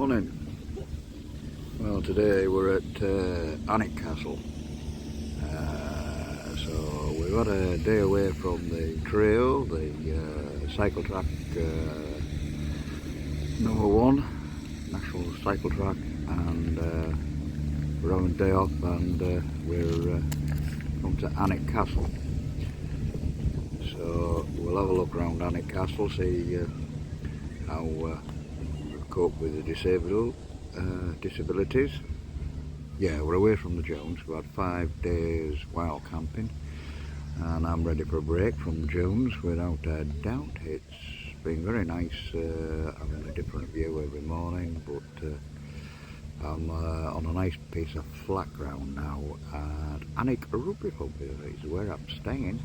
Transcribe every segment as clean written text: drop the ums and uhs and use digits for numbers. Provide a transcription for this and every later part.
Morning. Well, today we're at Alnwick Castle. So we've got a day away from the trail, the cycle track #1, national cycle track, and we're having a day off, and we're come to Alnwick Castle. So we'll have a look around Alnwick Castle, see how we cope with the disabilities. Yeah, we're away from the Jones. We've had 5 days wild camping, and I'm ready for a break from Jones without a doubt. It's been very nice having a different view every morning, but I'm on a nice piece of flat ground now at Alnwick Rugby Club is where I'm staying,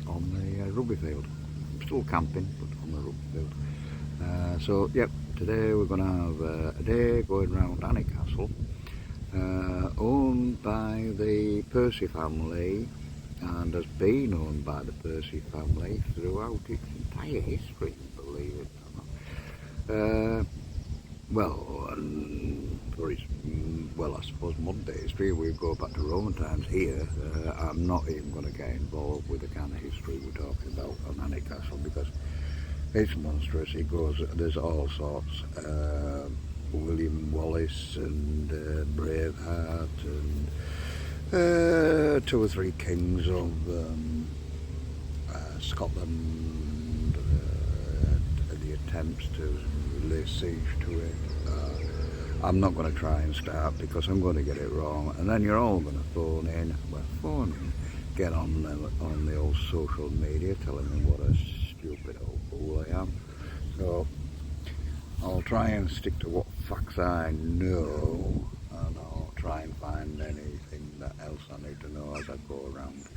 on the rugby field. I'm still camping, but on the rugby field. So yep, today we're going to have a day going around Alnwick Castle, owned by the Percy family, and has been owned by the Percy family throughout its entire history, believe it or not. Well, I suppose modern day history, we go back to Roman times here. I'm not even going to get involved with the kind of history we're talking about on Alnwick Castle, because it's monstrous. It goes, there's all sorts. William Wallace and Braveheart, and 2 or 3 kings of Scotland, the attempts to lay siege to it. I'm not going to try and start, because I'm going to get it wrong, and then you're all going to get on the old social media telling me what a stupid old fool I am. So I'll try and stick to what facts I know, and I'll try and find anything else I need to know as I go around.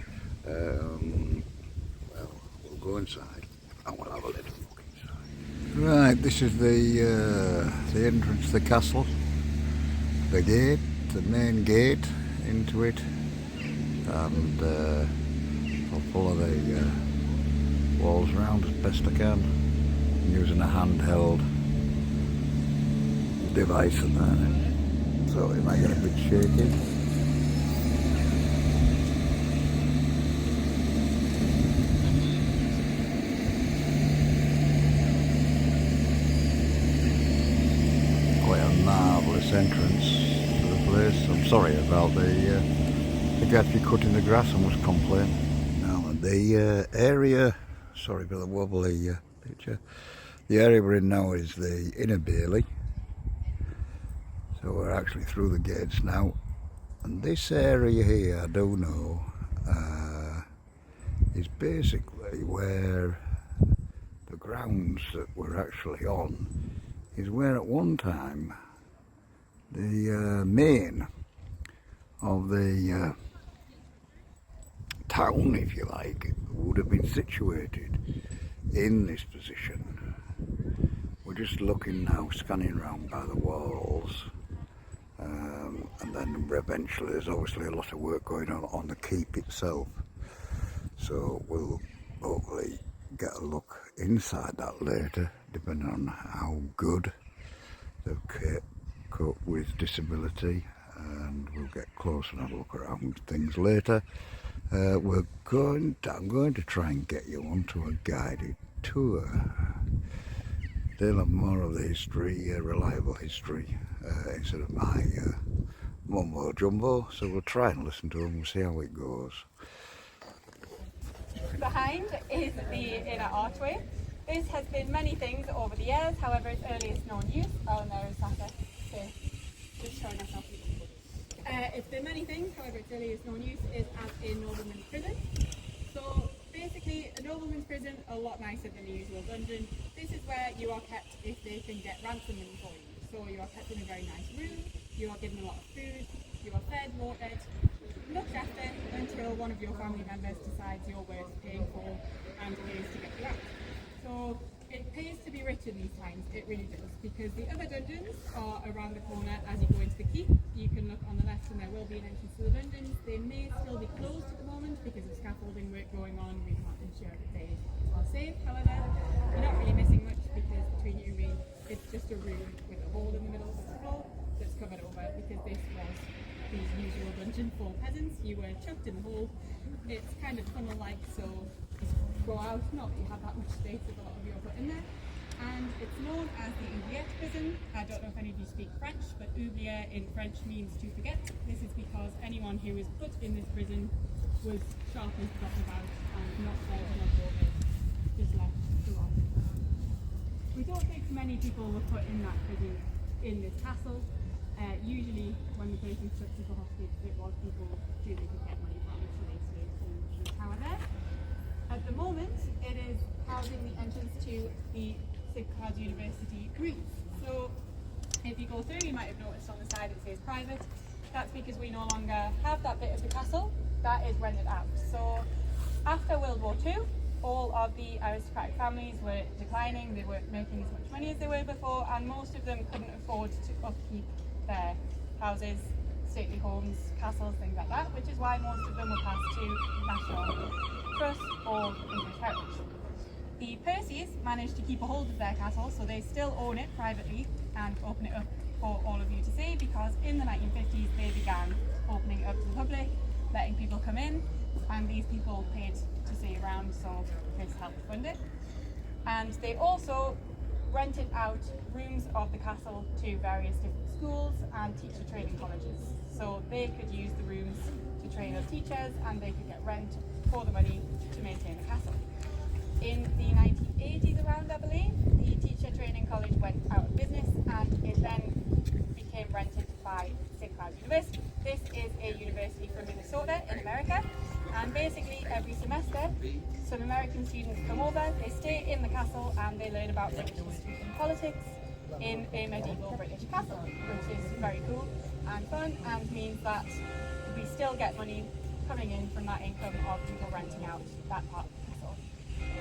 Well, we'll go inside and we'll have a little look inside. Right, this is the entrance to the castle, the gate, the main gate into it, and I'll follow the walls around as best I can, using a handheld device and that, so it might get a bit shaky. Quite a marvellous entrance to the place. I'm sorry about the guy cutting the grass, I must complain. Now the area, sorry for the wobbly picture, the area we're in now is the inner bailey. So we're actually through the gates now, and this area here, I don't know, is basically where the grounds that we're actually on is where at one time the main of the town, if you like, would have been situated in this position. We're just looking now, scanning around by the walls. And then eventually there's obviously a lot of work going on the keep itself, so we'll hopefully get a look inside that later, depending on how good they've coped with disability, and we'll get close and have a look around things later. I'm going to try and get you onto a guided tour. They'll have more of the history, reliable history, instead of my mumbo jumbo, so we'll try and listen to them and see how it goes. Behind is the inner archway. This has been many things over the years, however its earliest known use, and there is Sasha, so just showing us how. It's been many things, however its earliest known use is as a nobleman's prison. So basically a nobleman's prison, a lot nicer than the usual dungeon. This is where you are kept if they can get ransom money for you. So you are kept in a very nice room, you are given a lot of food, you are fed, watered, looked after until one of your family members decides you're worth paying for and pays to get you out. So it pays to be rich in these times, it really does, because the other dungeons are around the corner as you go into the keep. You can look on the left and there will be an entrance to the dungeons. They may still be closed at the moment because of scaffolding work going on. We can't ensure that they are safe. However, you're not really missing much, because between you and me, it's just a room with a hole in the middle. imagine for peasants, you were chucked in the hole. It's kind of tunnel-like, so you go out, not that you have that much space if a lot of you are put in there. And it's known as the oubliette prison. I don't know if any of you speak French, but oublier in French means to forget. This is because anyone who was put in this prison was sharply forgotten about and not fed, not watered, just left to rot. We don't think many people were put in that prison in this castle. Usually when the person took people hostage, it was people who they could get money from, so they stayed in the tower there. At the moment, it is housing the entrance to the Sacred University rooms. So if you go through, you might have noticed on the side it says private. That's because we no longer have that bit of the castle. That is rented out. So after World War II, all of the aristocratic families were declining. They weren't making as much money as they were before, and most of them couldn't afford to upkeep their houses, stately homes, castles, things like that, which is why most of them were passed to National Trust or English Heritage. The Percys managed to keep a hold of their castle, so they still own it privately and open it up for all of you to see, because in the 1950s they began opening it up to the public, letting people come in, and these people paid to stay around, so this helped fund it. And they also rented out rooms of the castle to various different schools and teacher training colleges. So they could use the rooms to train as teachers, and they could get rent for the money to maintain the castle. In the 1980s around, I believe, the teacher training college went out of business, and it then became rented by Sacred University. This is a university from Minnesota in America, and basically every semester some American students come over, they stay in the castle, and they learn about British history and politics in a medieval British castle, which is very cool and fun, and means that we still get money coming in from that income of people renting out that part of the castle.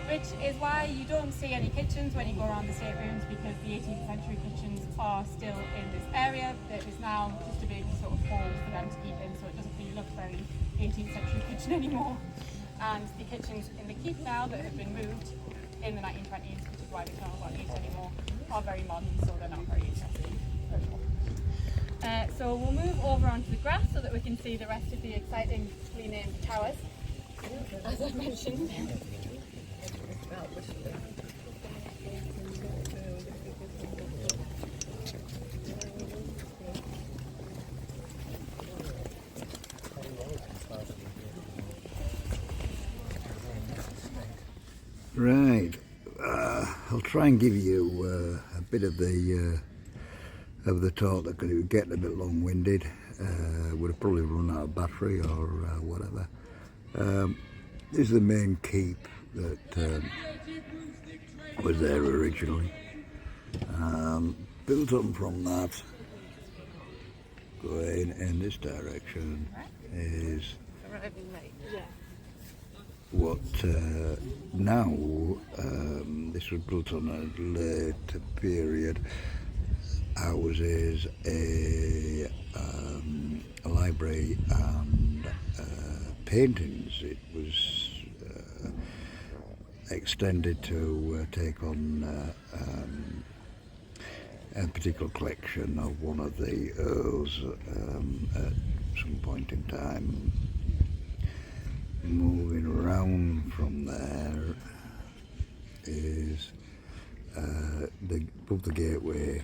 Which is why you don't see any kitchens when you go around the staterooms, because the 18th century kitchens are still in this area. There is now just a big sort of hall for them to eat in, so it doesn't really look very 18th century kitchen anymore. And the kitchens in the keep now that have been moved in the 1920s, which is why they can't not used anymore, are very modern, so they're not very interesting at all. So we'll move over onto the grass so that we can see the rest of the excitingly named towers, as I mentioned. Right, I'll try and give you a bit of the talk that could get a bit long-winded. Would have probably run out of battery or whatever. This is the main keep that was there originally. Built on from that, going in this direction, is what now, this was built on a later period, houses a library and paintings. It was extended to take on a particular collection of one of the earls at some point in time. Moving around from there is above the gateway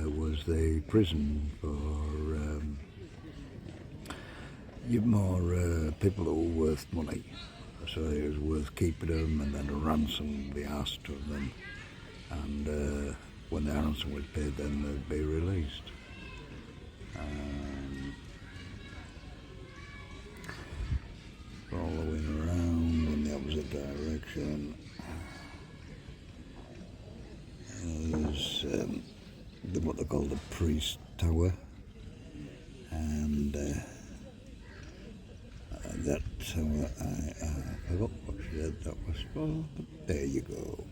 was the prison for more people that were worth money. So it was worth keeping them, and then a ransom would be asked of them, and when the ransom was paid, then they'd be released. Following around in the opposite direction is what they call the priest tower, and that tower, I forgot what she said that was for, but there you go.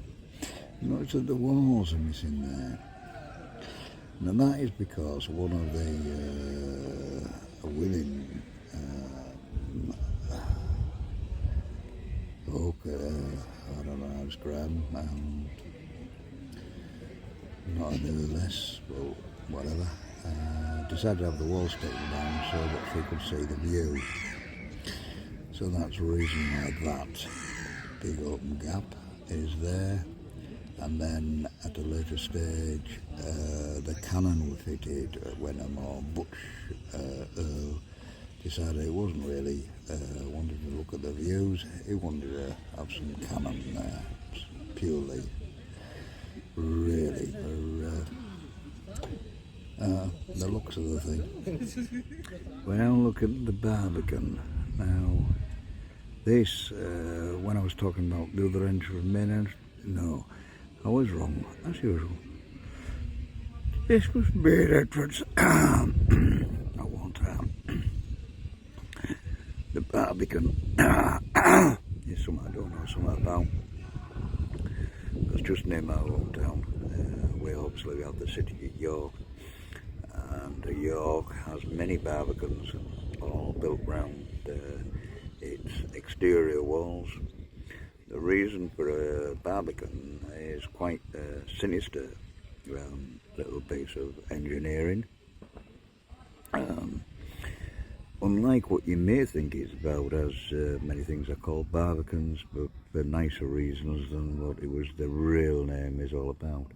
Notice that the walls are missing there. Now that is because one of the women I don't know, I was grand, not any less, well, whatever. decided to have the walls taken down so that she could see the view. So that's the reason why that big open gap is there. And then at a later stage, the cannon were fitted when a more butch Earl decided he wasn't really wanted to look at the views. He wanted to have some cannon there, purely, really, for the looks of the thing. We're now looking at the Barbican. Now, this, when I was talking about the other entrance, main entrance, no, I was wrong, as usual. This was main entrance. I want the Barbican. It's something I don't know something about. It's just near my hometown. We obviously have the city of York. And York has many Barbicans, all built round its exterior walls. The reason for a Barbican is quite a sinister little piece of engineering. Unlike what you may think it's about, as many things are called Barbicans, but for nicer reasons than what it was the real name is all about.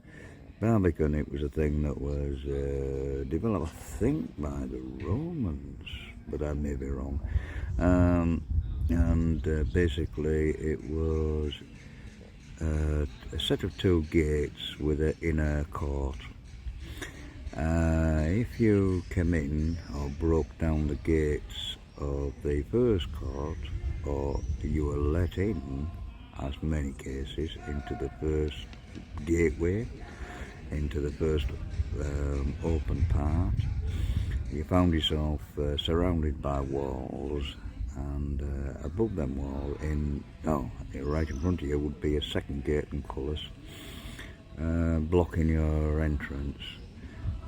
Barbican, it was a thing that was developed, I think, by the Romans, but I may be wrong. And basically it was a set of two gates with an inner court. If you came in or broke down the gates of the first court, or you were let in, as many cases, into the first gateway, into the first open part, you found yourself surrounded by walls, and above them wall, right in front of you, would be a second gate and colours blocking your entrance.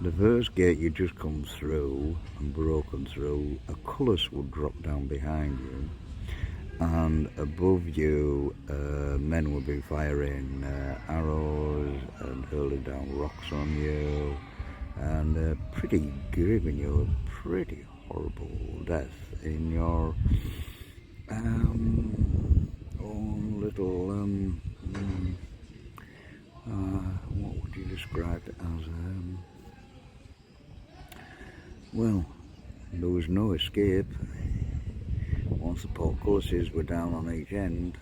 The first gate you just come through and broken through, a colours would drop down behind you, and above you men would be firing arrows and hurling down rocks on you, and giving you a pretty horrible death in your own little what would you describe it as? Well, there was no escape. Once the portcullises were down on each end,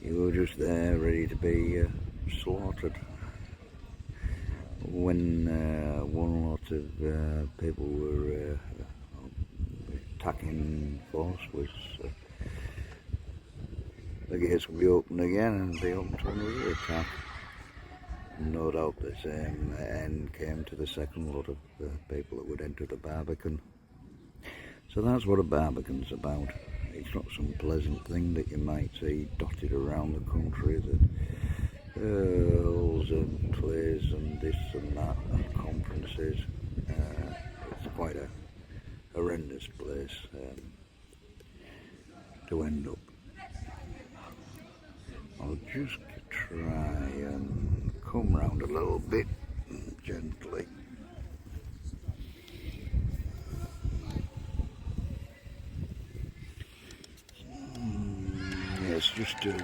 you were just there ready to be slaughtered. When one lot of people were attacking force, was the gates would be opened again and be open to another attack. No doubt the same end came to the second lot of people that would enter the Barbican. So that's what a Barbican's about. It's not some pleasant thing that you might see dotted around the country, that earls and plays and this and that and conferences. It's quite a horrendous place to end up. I'll just try and come round a little bit gently. Yes, just to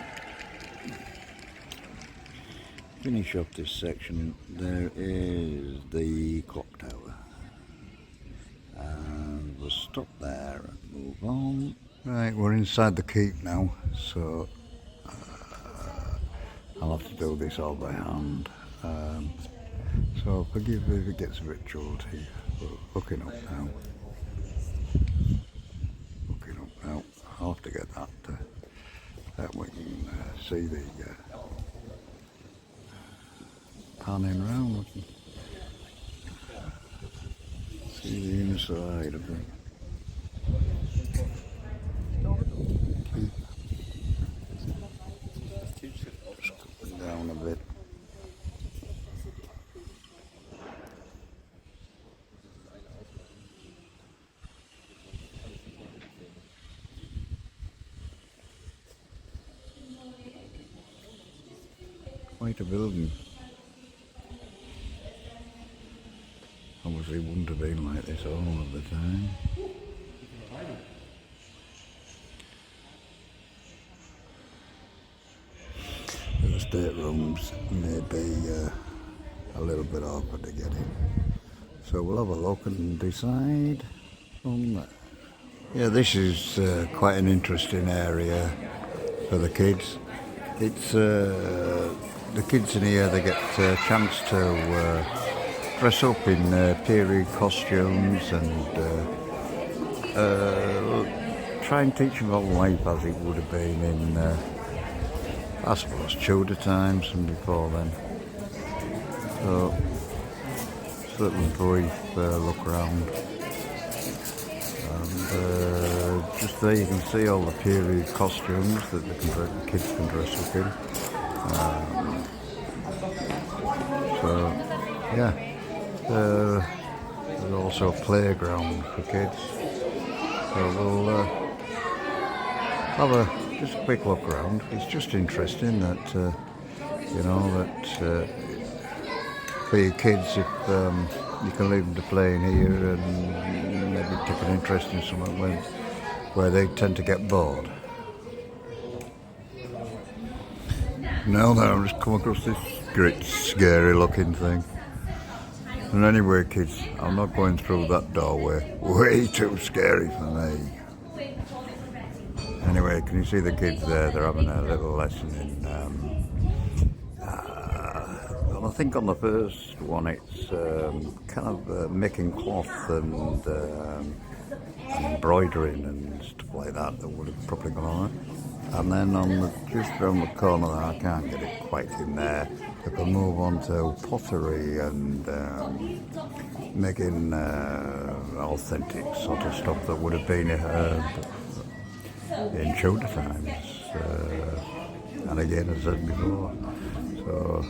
finish off this section, there is the clock tower, and we'll stop there and move on. Right, we're inside the keep now, so I'll have to do this all by hand, so forgive me if it gets a bit jolty. Looking up now, I'll have to get that we can see the panning round, we can see the inside of it. Just down a bit. Quite a building. I was obviously wouldn't have been like this all of the time. The staterooms may be a little bit awkward to get in. So we'll have a look and decide from there. Yeah, this is quite an interesting area for the kids. It's the kids in here, they get a chance to dress up in period costumes and try and teach them about life as it would have been in, I suppose, Tudor times and before then. So, just a little brief look around. And just there you can see all the period costumes that the kids can dress up in. So, yeah, there's also a playground for kids. So we'll have just a quick look around. It's just interesting that, you know, that for your kids, if you can leave them to play in here and maybe take an interest in something where they tend to get bored. Now that I've just come across this great scary looking thing. And anyway, kids, I'm not going through that doorway. Way too scary for me. Anyway, can you see the kids there? They're having a little lesson in I think on the first one it's kind of making cloth and embroidering and stuff like that would have probably gone on. And then on just around the corner there, I can't get it quite in there, they can move on to pottery and making authentic sort of stuff that would have been in Tudor times. And again, as I said before, so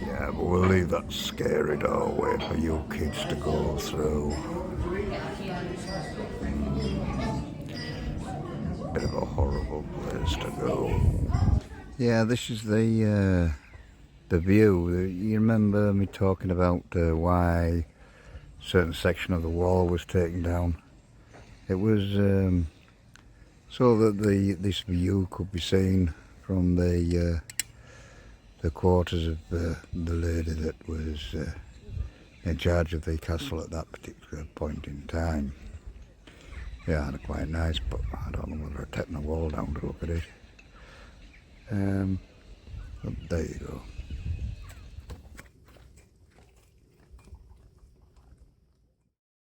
yeah, but we'll leave that scary doorway for you kids to go through. Bit of a horrible place to go. Yeah, this is the view. You remember me talking about why a certain section of the wall was taken down? It was so that this view could be seen from the quarters of the lady that was in charge of the castle at that particular point in time. Yeah, they're quite nice, but I don't know whether I've taken the wall down to look at it. But there you go.